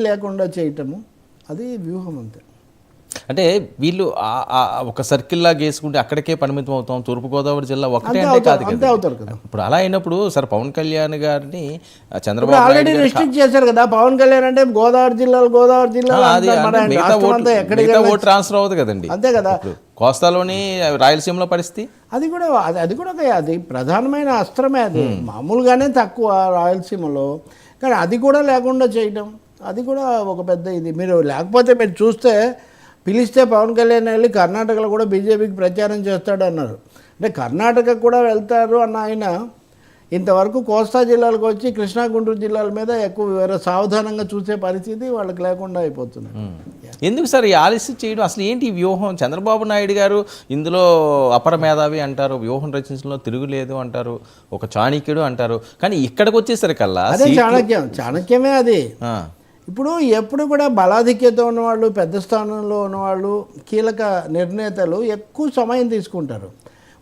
లేకుండా చేయటము అది వ్యూహం అంతే. అంటే వీళ్ళు ఒక సర్కిల్ లాగా వేసుకుంటే అక్కడికే పరిమితం అవుతాం. తూర్పుగోదావరి జిల్లా ఒకటే అంటే కాదు అంతే అవుతారు కదా. ఇప్పుడు అలా అయినప్పుడు సార్ పవన్ కళ్యాణ్ గారిని చంద్రబాబు ఆల్రెడీ రెస్ట్రిక్ట్ చేశారు కదా. పవన్ కళ్యాణ్ అంటే గోదావరి జిల్లా ఓటు ట్రాన్స్ఫర్ అవ్వదు కదండి. అంతే కదా. కోస్తాలోని రాయలసీమలో పరిస్థితి అది కూడా అది ప్రధానమైన అస్త్రమే. అది మామూలుగానే తక్కువ రాయలసీమలో, కానీ అది కూడా లేకుండా చేయటం అది కూడా ఒక పెద్ద ఇది. మీరు లేకపోతే మీరు చూస్తే పిలిస్తే పవన్ కళ్యాణ్ వెళ్ళి కర్ణాటకలో కూడా బీజేపీకి ప్రచారం చేస్తాడు అన్నారు. అంటే కర్ణాటకకు కూడా వెళ్తారు అన్న ఆయన ఇంతవరకు కోస్తా జిల్లాలకు వచ్చి కృష్ణా గుంటూరు జిల్లాల మీద ఎక్కువ సావధానంగా చూసే పరిస్థితి వాళ్ళకి లేకుండా అయిపోతుంది. ఎందుకు సార్ ఈ ఆలస్యం చేయడం? అసలు ఏంటి వ్యూహం? చంద్రబాబు నాయుడు గారు ఇందులో అపర మేధావి అంటారు, వ్యూహం రచించడంలో తిరుగులేదు అంటారు, ఒక చాణక్యుడు అంటారు. కానీ ఇక్కడికి వచ్చేసరికల్లా అదే చాణక్యమే అది. ఇప్పుడు ఎప్పుడు కూడా బలాధిక్యత ఉన్నవాళ్ళు, పెద్ద స్థానంలో ఉన్నవాళ్ళు, కీలక నిర్ణేతలు ఎక్కువ సమయం తీసుకుంటారు.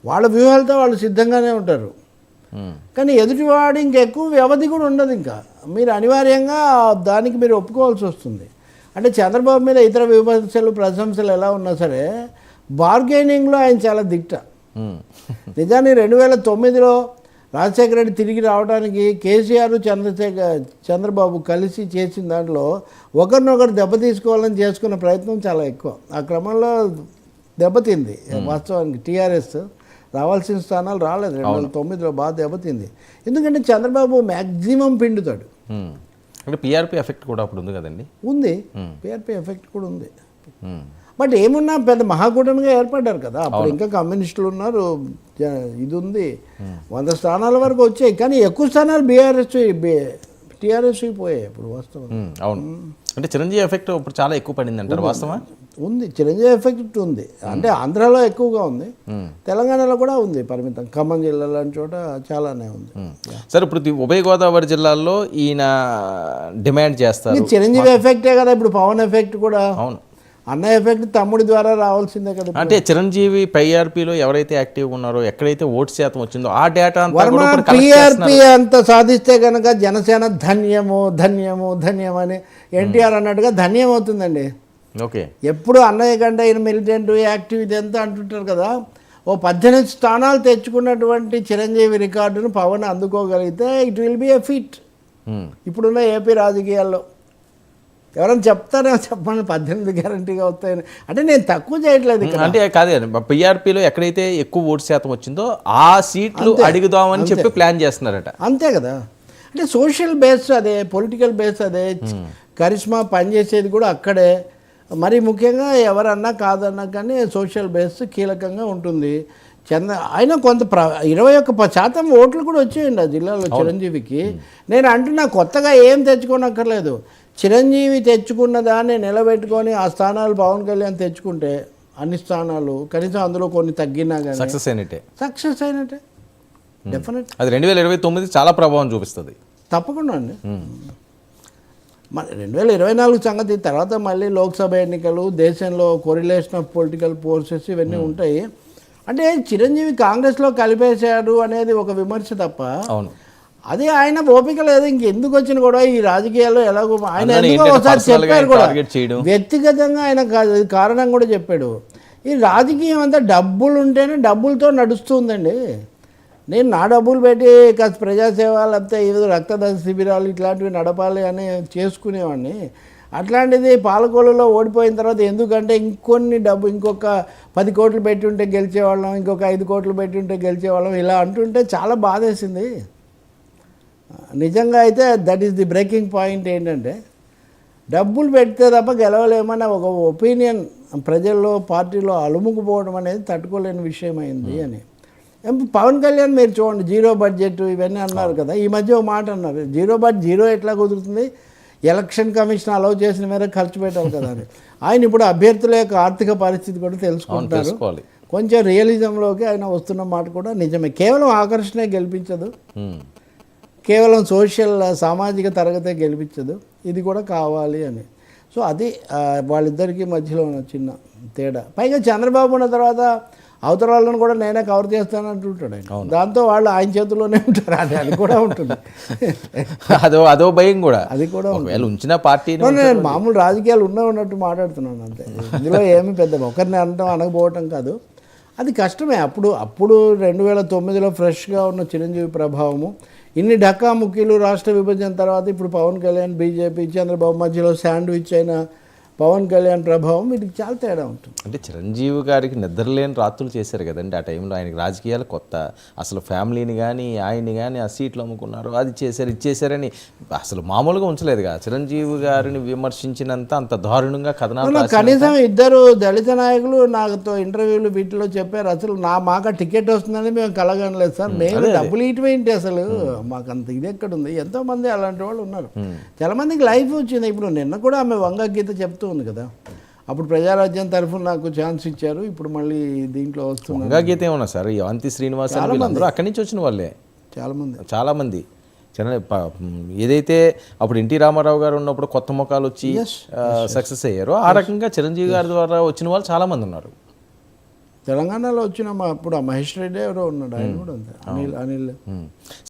వాళ్ళ వ్యూహాలతో వాళ్ళు సిద్ధంగానే ఉంటారు. కానీ ఎదుటివాడు ఇంకెక్కువ వ్యవధి కూడా ఉండదు. ఇంకా మీరు అనివార్యంగా దానికి మీరు ఒప్పుకోవాల్సి వస్తుంది. అంటే చంద్రబాబు మీద ఇతర విమర్శలు ప్రశంసలు ఎలా ఉన్నా సరే బార్గెనింగ్లో ఆయన చాలా దిట్ట. నిజాన్ని 2009లో రాజశేఖర రెడ్డి తిరిగి రావడానికి కేసీఆర్ చంద్రబాబు కలిసి చేసిన దాంట్లో ఒకరినొకరు దెబ్బతీసుకోవాలని చేసుకున్న ప్రయత్నం చాలా ఎక్కువ. ఆ క్రమంలో దెబ్బతింది. వాస్తవానికి టీఆర్ఎస్ రావాల్సిన స్థానాలు రాలేదు. 2009లో బాగా దెబ్బతింది. ఎందుకంటే చంద్రబాబు మ్యాక్సిమం పిండుతాడు. అంటే పీఆర్పీ ఎఫెక్ట్ కూడా అప్పుడు ఉంది కదండి. ఉంది, పీఆర్పీ ఎఫెక్ట్ కూడా ఉంది. బట్ ఏమున్నా పెద్ద మహాకూటమిగా ఏర్పడ్డారు కదా. అప్పుడు ఇంకా కమ్యూనిస్టులు ఉన్నారు, ఇది ఉంది, 100 స్థానాల వరకు వచ్చాయి. కానీ ఎక్కువ స్థానాలు టీఆర్ఎస్ పోయాయి ఇప్పుడు వాస్తవం. అవును. అంటే చిరంజీవి ఎఫెక్ట్ ఇప్పుడు చాలా ఎక్కువ పడింది అంటారు. వాస్తవా? ఉంది, చిరంజీవి ఎఫెక్ట్ ఉంది. అంటే ఆంధ్రాలో ఎక్కువగా ఉంది, తెలంగాణలో కూడా ఉంది పరిమితం. ఖమ్మం జిల్లా లాంటి చోట చాలానే ఉంది. సరే, ఇప్పుడు ఉభయ గోదావరి జిల్లాల్లో ఈయన డిమాండ్ చేస్తారు. చిరంజీవి ఎఫెక్టే కదా ఇప్పుడు పవన్ ఎఫెక్ట్ కూడా. అవును, అన్న ఎఫెక్ట్ తమ్ముడి ద్వారా రావాల్సిందే కదా. అంటే చిరంజీవి పైఆర్పీలో ఎవరైతే యాక్టివ్గా ఉన్నారో, ఎక్కడైతే ఓటు శాతం వచ్చిందో ఆ డేటా పీఆర్పీ అంత సాధిస్తే కనుక జనసేన ధన్యము ధన్యము ధన్యము అని ఎన్టీఆర్ అన్నట్టుగా ధన్యం అవుతుందండి. ఓకే, ఎప్పుడు అన్నయ్య కంటే ఈయన మిలిటెంట్ యాక్టివ్ ఇదంతా అంటుంటారు కదా. ఓ 18 స్థానాలు తెచ్చుకున్నటువంటి చిరంజీవి రికార్డును పవన్ అందుకోగలిగితే it will be a feat. ఇప్పుడున్న ఏపీ రాజకీయాల్లో ఎవరైనా చెప్తారా చెప్పండి 18 గ్యారంటీగా వస్తాయని. అంటే నేను తక్కువ చేయట్లేదు, అంటే కాదు. పీఆర్పీలో ఎక్కడైతే ఎక్కువ ఓటు శాతం వచ్చిందో ఆ సీట్లు అడుగుదామని చెప్పి ప్లాన్ చేస్తున్నారట. అంతే కదా. అంటే సోషల్ బేస్ అదే, పొలిటికల్ బేస్ అదే, కరిష్మా పనిచేసేది కూడా అక్కడే. మరి ముఖ్యంగా ఎవరన్నా కాదన్నా కానీ సోషల్ బేస్ కీలకంగా ఉంటుంది. ఆయన కొంత 21% ఓట్లు కూడా వచ్చాయండి ఆ జిల్లాలో చిరంజీవికి. నేను అంటున్నా కొత్తగా ఏం తెచ్చుకోనక్కర్లేదు. చిరంజీవి తెచ్చుకున్న దాన్ని నిలబెట్టుకొని ఆ స్థానాలు పవన్ కళ్యాణ్ తెచ్చుకుంటే అన్ని స్థానాలు కనీసం అందులో కొన్ని తగ్గినా కానీ సక్సెస్ అయినట్టే డెఫినెట్. అది 2029 చాలా ప్రభావం చూపిస్తుంది తప్పకుండా అండి. మరి 2024 సంగతి తర్వాత మళ్ళీ లోక్సభ ఎన్నికలు, దేశంలో కొరిలేషన్ ఆఫ్ పొలిటికల్ ఫోర్సెస్ ఇవన్నీ ఉంటాయి. అంటే చిరంజీవి కాంగ్రెస్లో కలిపేశాడు అనేది ఒక విమర్శ తప్ప, అవును, అదే ఆయన ఓపిక లేదు. ఇంకెందుకు వచ్చిన కూడా ఈ రాజకీయాల్లో ఎలాగో ఆయన ఎందుకో ఒకసారి చెప్పారు కూడా, వ్యక్తిగతంగా ఆయన కారణం కూడా చెప్పాడు. ఈ రాజకీయం అంతా డబ్బులు ఉంటేనే డబ్బులతో నడుస్తుందండి. నేను నా డబ్బులు పెట్టి కాస్త ప్రజాసేవ లేకపోతే ఏదో రక్తదాన శిబిరాలు ఇట్లాంటివి నడపాలి అని చేసుకునేవాడిని. అట్లాంటిది పాలకొల్లులో ఓడిపోయిన తర్వాత ఎందుకంటే ఇంకొక 10 కోట్లు పెట్టి ఉంటే గెలిచేవాళ్ళం, ఇంకొక 5 కోట్లు పెట్టి ఉంటే గెలిచేవాళ్ళం, ఇలా అంటుంటే చాలా బాధేసింది నిజంగా. అయితే that is the breaking point. ఏంటంటే డబ్బులు పెడితే తప్ప గెలవలేమన్న ఒక ఒపీనియన్ ప్రజల్లో, పార్టీలో అలుముకుపోవడం అనేది తట్టుకోలేని విషయం అయింది అని. పవన్ కళ్యాణ్ మీరు చూడండి, 0 బడ్జెట్ ఇవన్నీ అన్నారు కదా. ఈ మధ్య ఒక మాట అన్నారు, 0 ఎట్లా కుదురుతుంది, ఎలక్షన్ కమిషన్ అలౌ చేసిన మేరకు ఖర్చు పెట్టాలి కదా అని. ఆయన ఇప్పుడు అభ్యర్థుల యొక్క ఆర్థిక పరిస్థితి కూడా తెలుసుకుంటారు. కొంచెం రియలిజంలోకి ఆయన వస్తున్న మాట కూడా నిజమే. కేవలం ఆకర్షణే గెలిపించదు, కేవలం సామాజిక తరగతే గెలిపించదు, ఇది కూడా కావాలి అని. సో అది వాళ్ళిద్దరికీ మధ్యలో ఉన్న చిన్న తేడా. పైగా చంద్రబాబు ఉన్న తర్వాత అవతల వాళ్ళని కూడా నేనే కవర్ చేస్తానంటుంటాడు ఆయన. దాంతో వాళ్ళు ఆయన చేతుల్లోనే ఉంటారు. అది కూడా ఉంటుంది. అదో భయం కూడా. అది కూడా ఒకవేళ ఉంచిన పార్టీ నేను మామూలు రాజకీయాలు ఉన్నట్టు మాట్లాడుతున్నాను అంతే. ఇందులో ఏమి పెద్ద ఒకరిని అనడం అనకపోవటం కాదు. అది కష్టమే. అప్పుడు 2009లో ఫ్రెష్గా ఉన్న చిరంజీవి ప్రభావము, ఇన్ని డక్కాముక్కీలు రాష్ట్ర విభజన తర్వాత ఇప్పుడు పవన్ కళ్యాణ్, బీజేపీ, చంద్రబాబు మధ్యలో శాండ్విచ్ అయిన పవన్ కళ్యాణ్ ప్రభావం వీటికి చాలా తేడా ఉంటుంది. అంటే చిరంజీవి గారికి నిద్రలేని రాత్రులు చేశారు కదండి ఆ టైంలో. ఆయనకి రాజకీయాలు కొత్త, అసలు ఫ్యామిలీని కానీ ఆయన్ని కానీ ఆ సీట్లు అమ్ముకున్నారు, అది చేశారు ఇది చేశారని అసలు మామూలుగా ఉంచలేదు కదా. చిరంజీవి గారిని విమర్శించినంత అంత దారుణంగా కథనాలు. కనీసం ఇద్దరు దళిత నాయకులు నాతో ఇంటర్వ్యూలు వీటిలో చెప్పారు, అసలు మాకు టికెట్ వస్తుందని మేము కలగనలేదు సార్, మేము డబ్బులు ఇటువంటి అసలు మాకు అంత ఇది ఎక్కడుంది. ఎంతోమంది అలాంటి వాళ్ళు ఉన్నారు. చాలామందికి లైఫ్ వచ్చింది. ఇప్పుడు నిన్న కూడా ఆమె వంగ గీత చెప్తూ ఉంది కదా, అప్పుడు ప్రజారాజ్యం తరఫున నాకు ఛాన్స్ ఇచ్చారు, ఇప్పుడు మళ్ళీ దీంట్లో వస్తుంది. గీత ఏమన్నా సార్, అవంతి శ్రీనివాస్ అందరూ అక్కడి నుంచి వచ్చిన వాళ్ళే చాలామంది. ఏదైతే అప్పుడు ఎన్టీ రామారావు గారు ఉన్నప్పుడు కొత్త ముఖాలు వచ్చి సక్సెస్ అయ్యారో, ఆ రకంగా చిరంజీవి గారి ద్వారా వచ్చిన వాళ్ళు చాలామంది ఉన్నారు. తెలంగాణలో వచ్చిన అప్పుడు మహేష్ రెడ్డి ఎవరో ఉన్నాడు, ఆయన కూడా అంతే, అనిల్